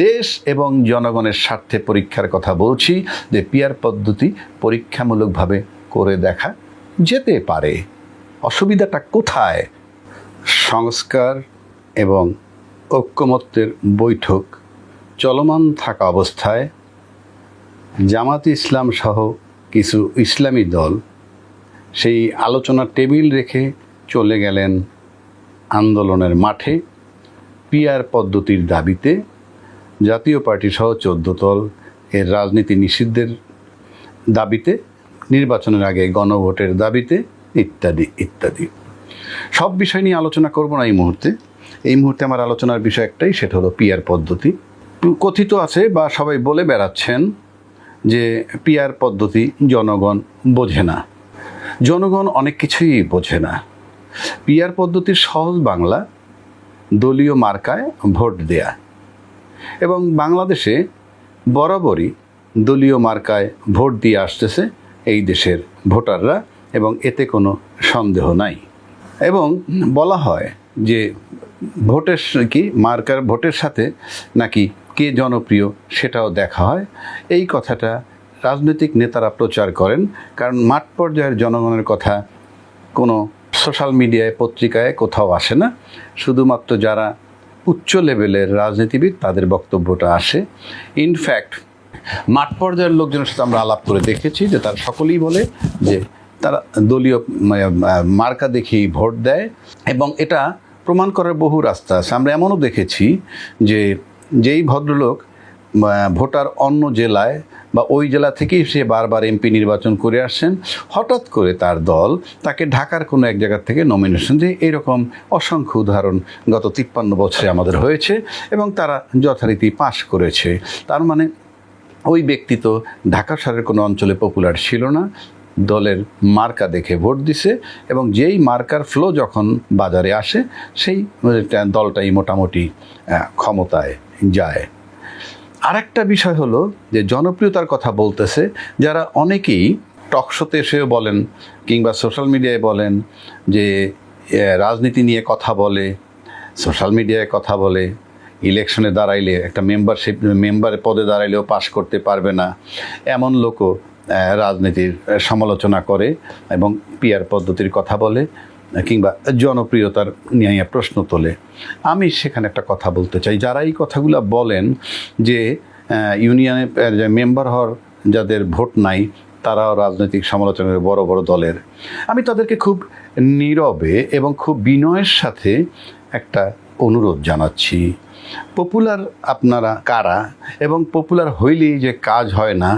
দেশ এবং জনগণের স্বার্থে পরীক্ষার কথা বলছি, যে পিয়ার পদ্ধতি পরীক্ষামূলকভাবে করে দেখা যেতে পারে। অসুবিধাটা কোথায়? সংস্কার এবং ঐক্যমত্যের বৈঠক চলমান থাকা অবস্থায় জামাতে ইসলাম সহ কিছু ইসলামী দল সেই আলোচনার টেবিল রেখে চলে গেলেন আন্দোলনের মাঠে পিয়ার পদ্ধতির দাবিতে, জাতীয় পার্টি সহ 14 দল এর রাজনীতি নিষিদ্ধের দাবিতে, নির্বাচনের আগে গণভোটের দাবিতে, ইত্যাদি ইত্যাদি। সব বিষয় নিয়ে আলোচনা করব না এই মুহূর্তে। এই মুহূর্তে আমার আলোচনার বিষয় একটাই, সেটা হলো পিয়ার পদ্ধতি। কথিত আছে বা সবাই বলে বেড়াচ্ছেন যে পিয়ার পদ্ধতি জনগণ বোঝে না। জনগণ অনেক কিছুই বোঝে না। পিয়ার পদ্ধতির সহজ বাংলা দলীয় মার্কায় ভোট দেয়া, এবং বাংলাদেশে বরাবরই দলীয় মার্কায় ভোট দিয়ে আসতেছে এই দেশের ভোটাররা, এবং এতে কোনো সন্দেহ নাই। এবং বলা হয় যে ভোটের সাথে নাকি কে জনপ্রিয় সেটাও দেখা হয়। এই কথাটা রাজনৈতিক নেতারা প্রচার করেন, কারণ মাঠ পর্যায়ের জনগণের কথা কোনো সোশ্যাল মিডিয়ায়, পত্রিকায় কোথাও আসে না। শুধুমাত্র যারা উচ্চ লেভেলের রাজনীতিবিদ তাদের বক্তব্যটা আসে। ইনফ্যাক্ট মাঠ পর্যায়ের লোকজনের সাথে আমরা আলাপ করে দেখেছি যে তারা সকলেই বলে যে তারা দলীয় মার্কা দেখেই ভোট দেয়, এবং এটা প্রমাণ করার বহু রাস্তা আছে। আমরা এমনও দেখেছি যে যেই ভদ্রলোক ভোটার অন্য জেলায় বা ওই জেলা থেকেই সে বারবার এমপি নির্বাচন করে আসছেন, হঠাৎ করে তার দল তাকে ঢাকার কোনো এক জায়গা থেকে নমিনেশন দিয়ে, এরকম অসংখ্য উদাহরণ গত 53 বছরে আমাদের হয়েছে, এবং তারা যথারীতি পাশ করেছে। তার মানে ওই ব্যক্তি তো ঢাকা শহরের কোনো অঞ্চলে পপুলার ছিল না, দলের মার্কা দেখে ভোট দিছে, এবং যেই মার্কার ফ্লো যখন বাজারে আসে সেই দলটাই মোটামুটি ক্ষমতায় যায়। আরেকটা বিষয় হলো যে জনপ্রিয়তার কথা বলতেছে যারা, অনেকেই টকশোতে এসেও বলেন কিংবা সোশ্যাল মিডিয়ায় বলেন যে রাজনীতি নিয়ে কথা বলে, সোশ্যাল মিডিয়ায় কথা বলে, ইলেকশনে দাঁড়াইলে একটা মেম্বারের পদে দাঁড়াইলেও পাশ করতে পারবে না, এমন লোকও রাজনীতির সমালোচনা করে এবং পিয়ার পদ্ধতির কথা বলে কিংবা জনপ্রিয়তার নিয়ে প্রশ্ন তোলে। আমি সেখানে একটা কথা বলতে চাই, যারা এই কথাগুলো বলেন যে ইউনিয়নে মেম্বার হওয়ার যাদের ভোট নাই তারাও রাজনৈতিক সমালোচনার বড় বড় দলের, আমি তাদেরকে খুব নীরবে এবং খুব বিনয়ের সাথে একটা অনুরোধ জানাচ্ছি। পপুলার আপনারা কারা, এবং পপুলার হইলেই যে কাজ হয় না,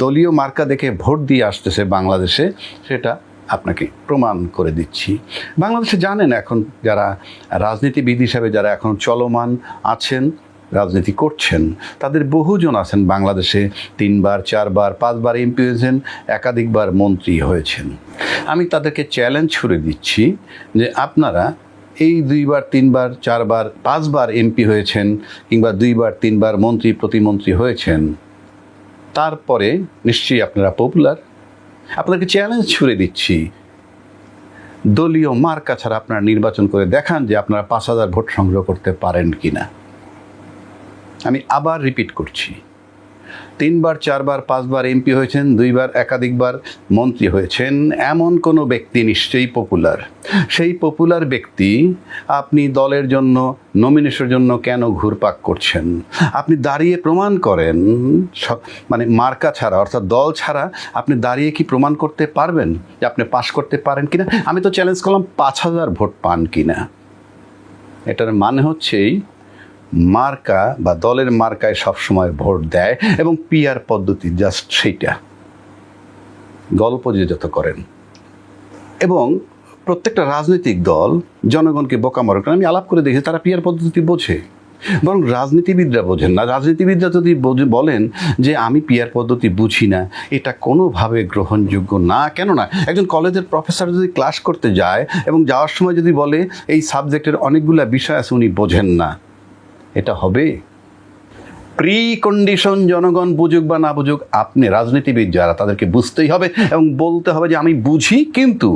দলীয় মার্কা দেখে ভোট দিয়ে আসতেছে বাংলাদেশে, সেটা আপনাকে প্রমাণ করে দিচ্ছি। বাংলাদেশে জানেন এখন যারা রাজনীতিবিদ হিসাবে যারা এখন চলমান আছেন, রাজনীতি করছেন, তাদের বহুজন আছেন বাংলাদেশে 3 বার 4 বার 5 বার এমপি হয়েছেন, একাধিকবার মন্ত্রী হয়েছেন। আমি তাদেরকে চ্যালেঞ্জ ছুড়ে দিচ্ছি যে আপনারা এই 2 বার 3 বার 4 বার 5 বার এমপি হয়েছেন কিংবা 2 বার 3 বার মন্ত্রী প্রতিমন্ত্রী হয়েছেন, তারপরে নিশ্চয়ই আপনারা পপুলার। আপনাকে চ্যালেঞ্জ ছুড়ে দিচ্ছি, দলীয় মার্কা ছাড়া আপনারা নির্বাচন করে দেখান যে আপনারা 5000 ভোট সংগ্রহ করতে পারেন কিনা। আমি আবার রিপিট করছি, 3 বার 4 বার 5 বার এমপি হয়েছেন, 2 বার একাধিকবার মন্ত্রী হয়েছেন, এমন কোনো ব্যক্তি নিশ্চয়ই পপুলার। সেই পপুলার ব্যক্তি আপনি দলের জন্য নমিনেশনের জন্য কেন ঘুরপাক করছেন? আপনি দাঁড়িয়ে প্রমাণ করেন, মানে মার্কা ছাড়া অর্থাৎ দল ছাড়া আপনি দাঁড়িয়ে কি প্রমাণ করতে পারবেন যে আপনি পাশ করতে পারেন কিনা? আমি তো চ্যালেঞ্জ করলাম 5000 ভোট পান কিনা। এটার মানে হচ্ছেই মার্কা বা দলের মার্কায় সবসময় ভোট দেয়, এবং পিয়ার পদ্ধতি জাস্ট সেইটা, গল্প যে যত করেন। এবং প্রত্যেকটা রাজনৈতিক দল জনগণকে বোকা মনে করেন। আমি আলাপ করে দেখি তারা পিয়ার পদ্ধতি বোঝে, বরং রাজনীতিবিদরা বোঝেন না। রাজনীতিবিদরা যদি বলেন যে আমি পিয়ার পদ্ধতি বুঝি না, এটা কোনোভাবে গ্রহণযোগ্য না। কেননা একজন কলেজের প্রফেসর যদি ক্লাস করতে যায় এবং যাওয়ার সময় যদি বলে এই সাবজেক্টের অনেকগুলো বিষয় আছে উনি বোঝেন না, এটা হবে? প্রি কন্ডিশন জনগণ বুঝুক বা না বুঝুক, আপনি রাজনীতিবিদ যারা তাদেরকে বুঝতেই হবে এবং বলতে হবে যে আমি বুঝি, কিন্তু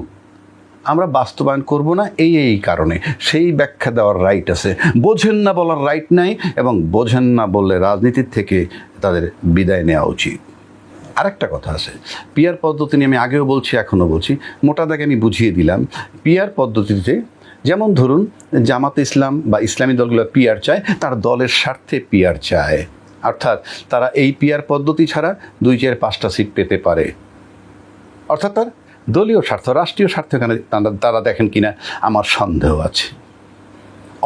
আমরা বাস্তবায়ন করব না এই কারণে, সেই ব্যাখ্যা দেওয়ার রাইট আছে। বোঝেন না বলার রাইট নাই, এবং বোঝেন না বললে রাজনীতির থেকে তাদের বিদায় নেওয়া উচিত। আরেকটা কথা আছে, পিআর পদ্ধতি নিয়ে আমি আগেও বলছি, এখনও বলছি, মোটা দাগে আমি বুঝিয়ে দিলাম। পিআর পদ্ধতিতে যেমন ধরুন জামাতে ইসলাম বা ইসলামী দলগুলো পিআর চায়, তার দলের স্বার্থে পিআর চায়, অর্থাৎ তারা এই পিআর পদ্ধতি ছাড়া 2-4-5টা সিট পেতে পারে, অর্থাৎ তার দলীয় স্বার্থ, রাষ্ট্রীয় স্বার্থ এখানে তারা দেখেন কিনা আমার সন্দেহ আছে।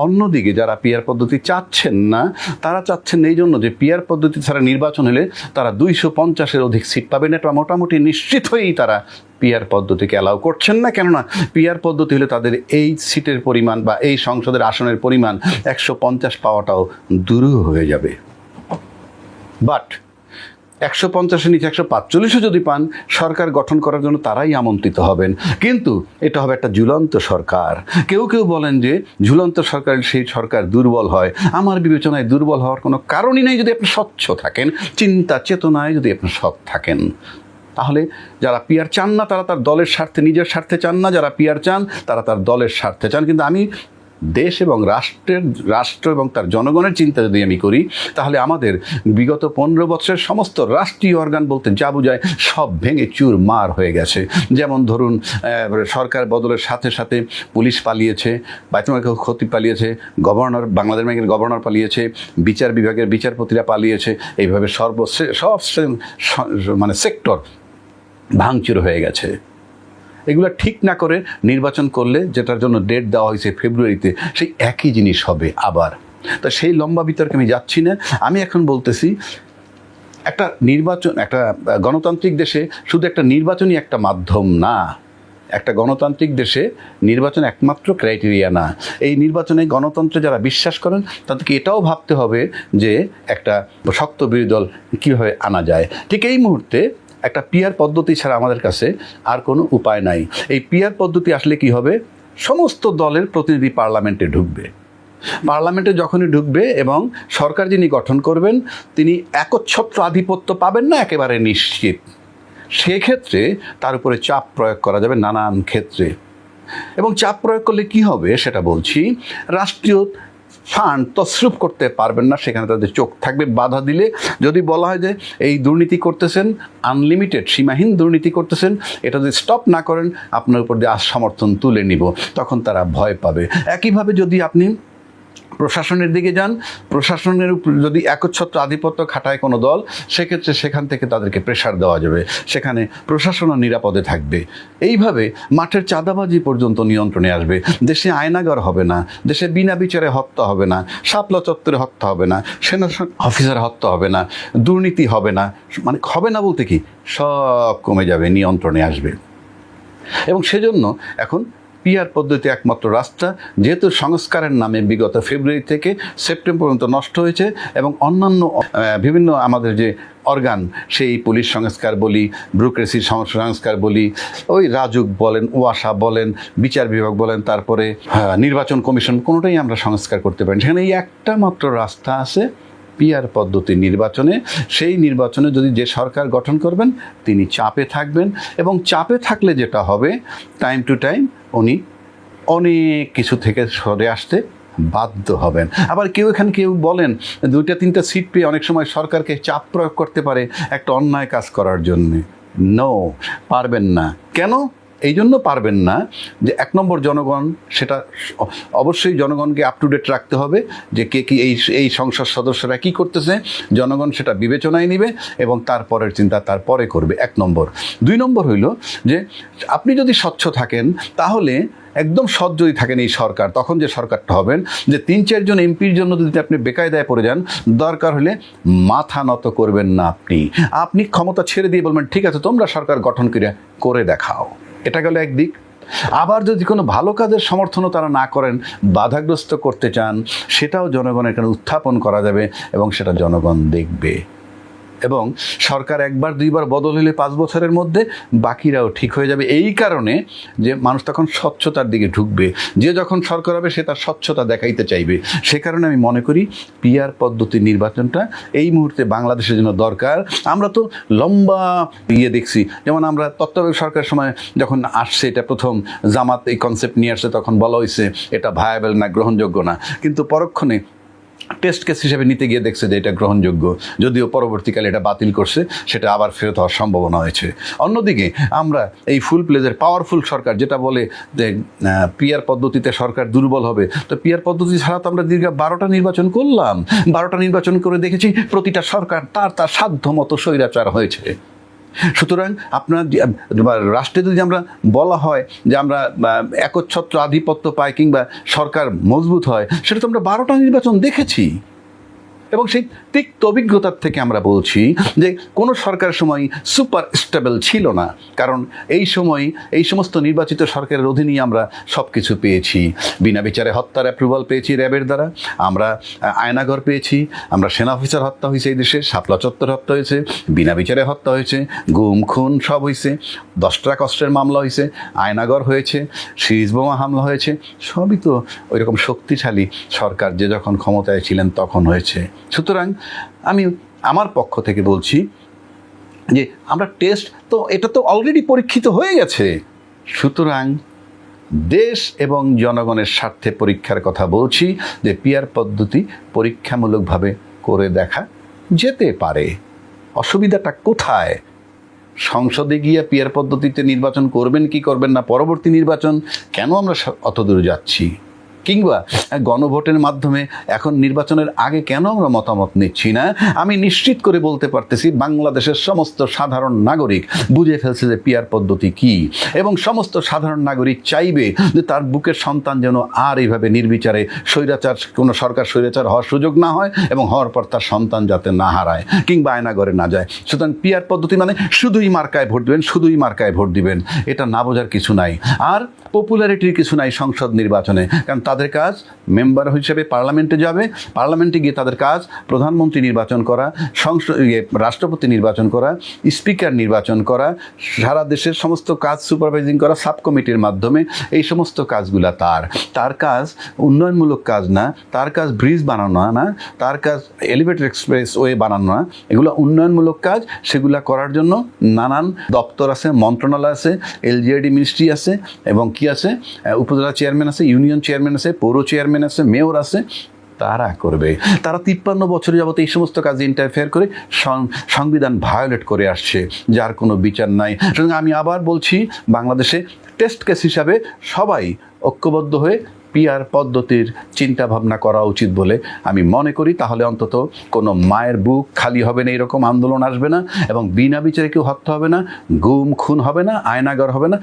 অন্যদিকে যারা পিআর পদ্ধতি চাচ্ছেন না, তারা চাচ্ছেন এই জন্য যে পিআর পদ্ধতি ছাড়া নির্বাচন হলে তারা 250-এর অধিক সিট পাবেন, এটা মোটামুটি নিশ্চিত হয়েই তারা পিআর পদ্ধতিকে অ্যালাউ করছেন না। কেননা পিআর পদ্ধতি হলে তাদের এই সিটের পরিমাণ বা এই সংসদের আসনের পরিমাণ 150 পাওয়াটাও দুরূহ হয়ে যাবে। বাট 150-এর নিচে 145ও যদি পান, সরকার গঠন করার জন্য তারাই আমন্ত্রিত হবেন, কিন্তু এটা হবে একটা ঝুলন্ত সরকার। কেউ কেউ বলেন যে ঝুলন্ত সরকার, সেই সরকার দুর্বল হয়। আমার বিবেচনায় দুর্বল হওয়ার কোনো কারণই নেই যদি আপনি স্বচ্ছ থাকেন, চিন্তা চেতনায় যদি আপনি সৎ থাকেন। তাহলে যারা পিআর চান না তারা তার দলের স্বার্থে, নিজের স্বার্থে চান না, যারা পিআর চান তারা তার দলের স্বার্থে চান। কিন্তু আমি দেশ এবং রাষ্ট্র এবং তার জনগণের চিন্তা যদি আমি করি, তাহলে আমাদের বিগত 15 বছরের সমস্ত রাষ্ট্রীয় অর্গান বলতে যা বোঝায় সব ভেঙে চুরমার হয়ে গেছে। যেমন ধরুন সরকার বদলের সাথে সাথে পুলিশ পালিয়েছে, বাইতুল খতিব পালিয়েছে, গভর্নর, বাংলাদেশ ব্যাংকের গভর্নর পালিয়েছে, বিচার বিভাগের বিচারপতিরা পালিয়েছে, এইভাবে সব মানে সেক্টর ভাঙচুর হয়ে গেছে। এগুলো ঠিক না করে নির্বাচন করলে, যেটার জন্য ডেট দেওয়া হয়েছে ফেব্রুয়ারিতে, সেই একই জিনিস হবে আবার। তা সেই লম্বা বিতর্কে আমি যাচ্ছি না। আমি এখন বলতেছি একটা নির্বাচন, একটা গণতান্ত্রিক দেশে শুধু একটা নির্বাচনই একটা মাধ্যম না। একটা গণতান্ত্রিক দেশে নির্বাচন একমাত্র ক্রাইটেরিয়া না। এই নির্বাচনে গণতন্ত্রে যারা বিশ্বাস করেন তাদেরকে এটাও ভাবতে হবে যে একটা শক্ত বিরোধী দল কীভাবে আনা যায়। ঠিক এই মুহূর্তে একটা পিআর পদ্ধতি ছাড়া আমাদের কাছে আর কোনো উপায় নাই। এই পিআর পদ্ধতি আসলে কি হবে, সমস্ত দলের প্রতিনিধি পার্লামেন্টে ঢুকবে। পার্লামেন্টে যখনই ঢুকবে এবং সরকার যিনি গঠন করবেন তিনি একচ্ছত্র আধিপত্য পাবেন না, একেবারে নিশ্চিত। সেক্ষেত্রে তার উপরে চাপ প্রয়োগ করা যাবে নানান ক্ষেত্রে, এবং চাপ প্রয়োগ করলে কি হবে সেটা বলছি। রাষ্ট্রীয় ফান্ড তছরূপ করতে পারবেন না, সেখানে তাদের চোখ থাকবে। বাধা দিলে যদি বলা হয় যে এই দুর্নীতি করতেছেন, আনলিমিটেড সীমাহীন দুর্নীতি করতেছেন, এটা যদি স্টপ না করেন আপনার উপর দিয়ে সমর্থন তুলে নিব, তখন তারা ভয় পাবে। একইভাবে যদি আপনি প্রশাসনের দিকে যান, প্রশাসনের উপর যদি একচ্ছত্র আধিপত্য খাটায় কোনো দল, সেক্ষেত্রে সেখান থেকে তাদেরকে প্রেশার দেওয়া যাবে, সেখানে প্রশাসনও নিরাপদে থাকবে। এইভাবে মাঠের চাঁদাবাজি পর্যন্ত নিয়ন্ত্রণে আসবে। দেশে আয়নাগর হবে না, দেশে বিনা বিচারে হত্যা হবে না, শাপলা চত্বরে হত্যা হবে না, সেনা অফিসার হত্যা হবে না, দুর্নীতি হবে না। মানে হবে না বলতে কি, সব কমে যাবে, নিয়ন্ত্রণে আসবে। এবং সেজন্য এখন পিআর পদ্ধতি একমাত্র রাস্তা। যেহেতু সংস্কারের নামে বিগত ফেব্রুয়ারি থেকে সেপ্টেম্বর পর্যন্ত নষ্ট হয়েছে, এবং অন্যান্য বিভিন্ন আমাদের যে অর্গান, সেই পুলিশ সংস্কার বলি, ব্যুরোক্রেসির সংস্কার বলি, ওই রাজুক বলেন, ওয়াসা বলেন, বিচার বিভাগ বলেন, তারপরে নির্বাচন কমিশন, কোনোটাই আমরা সংস্কার করতে পারি। সেখানে এই একটা মাত্র রাস্তা আছে, পিআর পদ্ধতি নির্বাচনে। সেই নির্বাচনে যদি যে সরকার গঠন করবেন তিনি চাপে থাকবেন, এবং চাপে থাকলে যেটা হবে, টাইম টু টাইম উনি অনেক কিছু থেকে সরে আসতে বাধ্য হবেন। আবার কেউ বলেন 2-3টা সিট পেয়ে অনেক সময় সরকারকে চাপ প্রয়োগ করতে পারে একটা অন্যায় কাজ করার জন্যে। নো, পারবেন না। কেন? এই জন্য পারবেন না যে 1 নম্বর জনগণ, সেটা অবশ্যই জনগণকে আপ টু ডেট রাখতে হবে যে কে কি এই সংসদ সদস্যরা কি করতেছে, জনগণ সেটা বিবেচনায় নেবে এবং তারপরের চিন্তা তারপরে করবে, 1 নম্বর। 2 নম্বর হইল যে আপনি যদি স্বচ্ছ থাকেন, তাহলে একদম সৎ যদি থাকেন এই সরকার, তখন যে সরকারটা হবেন, যে 3-4 জন এমপির জন্য যদি আপনি বেকায়দায় পড়ে যান, দরকার হলে মাথা নত করবেন না। আপনি ক্ষমতা ছেড়ে দিয়ে বলবেন ঠিক আছে তোমরা সরকার গঠন করে দেখাও। এটা গেল একদিক। আবার যদি কোনো ভালো কাজের সমর্থনও তারা না করেন, বাধাগ্রস্ত করতে চান, সেটাও জনগণের এখানে উত্থাপন করা যাবে এবং সেটা জনগণ দেখবে। এবং সরকার একবার দুইবার বদল হলে 5 বছরের মধ্যে বাকিরাও ঠিক হয়ে যাবে। এই কারণে যে মানুষ তখন স্বচ্ছতার দিকে ঢুকবে, যে যখন সরকার হবে সে তার স্বচ্ছতা দেখাইতে চাইবে। সে কারণে আমি মনে করি পিআর পদ্ধতির নির্বাচনটা এই মুহূর্তে বাংলাদেশের জন্য দরকার। আমরা তো লম্বা দেখছি, যেমন আমরা তত্ত্বাবধায়ক সরকারের সময় যখন আসছে এটা প্রথম জামাত এই কনসেপ্ট নিয়ে আসছে, তখন বলা হয়েছে এটা ভায়াবল না, গ্রহণযোগ্য না, কিন্তু পরক্ষণে টেস্ট কেস হিসেবে নিতে গিয়ে দেখছে যে এটা গ্রহণযোগ্য, যদিও পরবর্তীকালে এটা বাতিল করছে, সেটা আবার ফেরত হওয়ার সম্ভাবনা হয়েছে। অন্যদিকে আমরা এই ফুল প্লেজের পাওয়ারফুল সরকার যেটা বলে যে পিআর পদ্ধতিতে সরকার দুর্বল হবে, তো পিআর পদ্ধতি ছাড়া তো আমরা দীর্ঘ 12টা নির্বাচন করলাম, 12টা নির্বাচন করে দেখেছি প্রতিটা সরকার তার সাধ্য মতো স্বৈরাচার হয়েছে। সুতরাং আপনার রাষ্ট্রে যদি আমরা বলা হয় যে আমরা একচ্ছত্র আধিপত্য পাই কিংবা সরকার মজবুত হয়, সেটা তো আমরা 12টা নির্বাচন দেখেছি। এবং সেই তিক্ত অভিজ্ঞতার থেকে আমরা বলছি যে কোনো সরকারের সময় সুপার স্টেবল ছিল না, কারণ এই সময় এই সমস্ত নির্বাচিত সরকারের অধীনেই আমরা সব কিছু পেয়েছি। বিনা বিচারে হত্যার অ্যাপ্রুভাল পেয়েছি র্যাবের দ্বারা, আমরা আয়নাঘর পেয়েছি, আমরা সেনা অফিসার হত্যা হয়েছে এই দেশে, শাপলা চত্বর হত্যা হয়েছে, বিনা বিচারে হত্যা হয়েছে, গুম খুন সব হয়েছে, 10টা কষ্টের মামলা হয়েছে, আয়নাঘর হয়েছে, সিরিজ বোমা হামলা হয়েছে, সবই তো ওই রকম শক্তিশালী সরকার যে যখন ক্ষমতায় ছিলেন তখন হয়েছে। সুতরাং আমি আমার পক্ষ থেকে বলছি যে আমরা টেস্ট তো এটা তো অলরেডি পরীক্ষিত হয়ে গেছে, সুতরাং দেশ এবং জনগণের স্বার্থে পরীক্ষার কথা বলছি যে পিআর পদ্ধতি পরীক্ষামূলকভাবে করে দেখা যেতে পারে। অসুবিধাটা কোথায়? সংসদে গিয়ে পিআর পদ্ধতিতে নির্বাচন করবেন কি করবেন না, পরবর্তী নির্বাচন কেন আমরা অত দূর যাচ্ছি, কিংবা গণভোটের মাধ্যমে এখন নির্বাচনের আগে কেন আমরা মতামত নিচ্ছি না? আমি নিশ্চিত করে বলতে পারতেছি বাংলাদেশের সমস্ত সাধারণ নাগরিক বুঝে ফেলছে যে পিআর পদ্ধতি কি, এবং সমস্ত সাধারণ নাগরিক চাইবে যে তার বুকের সন্তান যেন আর এইভাবে নির্বিচারে স্বৈরাচার, কোনো সরকার স্বৈরাচার হওয়ার সুযোগ না হয়, এবং হওয়ার পর তার সন্তান যাতে না হারায় কিংবা আয়নাঘরে না যায়। সুতরাং পিআর পদ্ধতি মানে শুধুই মার্কায় ভোট দিবেন, শুধুই মার্কায় ভোট দিবেন, এটা না বোঝার কিছু নাই। আর পপুলারিটির কিছু নাই সংসদ নির্বাচনে, কারণ তাদের কাজ মেম্বার হিসেবে পার্লামেন্টে যাবে, পার্লামেন্টে গিয়ে তাদের কাজ প্রধানমন্ত্রী নির্বাচন করা, রাষ্ট্রপতি নির্বাচন করা, স্পিকার নির্বাচন করা, সারা দেশের সমস্ত কাজ সুপারভাইজিং করা সাব কমিটির মাধ্যমে। এই সমস্ত কাজগুলা তার কাজ উন্নয়নমূলক কাজ না, তার কাজ ব্রিজ বানানো না, তার কাজ এলিভেটেড এক্সপ্রেস ওয়ে বানানো না, এগুলো উন্নয়নমূলক কাজ। সেগুলা করার জন্য নানান দপ্তর আছে, মন্ত্রণালয় আছে, এলজিআরডি মিনিস্ট্রি আছে, এবং কি আছে, উপজেলা চেয়ারম্যান আছে, ইউনিয়ন চেয়ারম্যান আছে, পৌর চেয়ারম্যান আছে, মেয়র আছে। তারা করবে। তারা 53 বছর যাবত এই সমস্ত কাজে ইন্টারফেয়ার করে সংবিধান ভায়োলেট করে আসছে, যার কোনো বিচার নাই। সুতরাং আমি আবার বলছি, বাংলাদেশে টেস্ট কেস হিসাবে সবাই ঐক্যবদ্ধ হয়ে পিআর পদ্ধতির চিন্তা ভাবনা করা উচিত বলে আমি মনে করি। তাহলে অন্তত কোনো মায়ের বুক খালি হবে না, এরকম আন্দোলন আসবে না, এবং বিনা বিচারে কেউ হত্যা হবে না, গুম খুন হবে না, আয়নাঘর হবে না,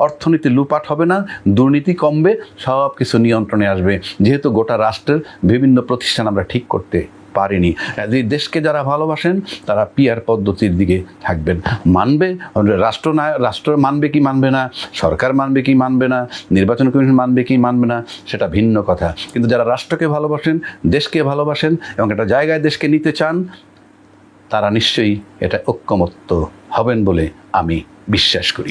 অর্থনীতি লুপাট হবে না, দুর্নীতি কমবে, সব কিছু নিয়ন্ত্রণে আসবে। যেহেতু গোটা রাষ্ট্রের বিভিন্ন প্রতিষ্ঠান আমরা ঠিক করতে পারিনি, এই দেশকে যারা ভালোবাসেন তারা পিআর পদ্ধতির দিকে থাকবেন, মানবে। রাষ্ট্র মানবে কি মানবে না, সরকার মানবে কি মানবে না, নির্বাচন কমিশন মানবে কি মানবে না, সেটা ভিন্ন কথা। কিন্তু যারা রাষ্ট্রকে ভালোবাসেন, দেশকে ভালোবাসেন এবং একটা জায়গায় দেশকে নিতে চান, তারা নিশ্চয়ই এটা ঐক্যমত্য হবেন বলে আমি বিশ্বাস করি।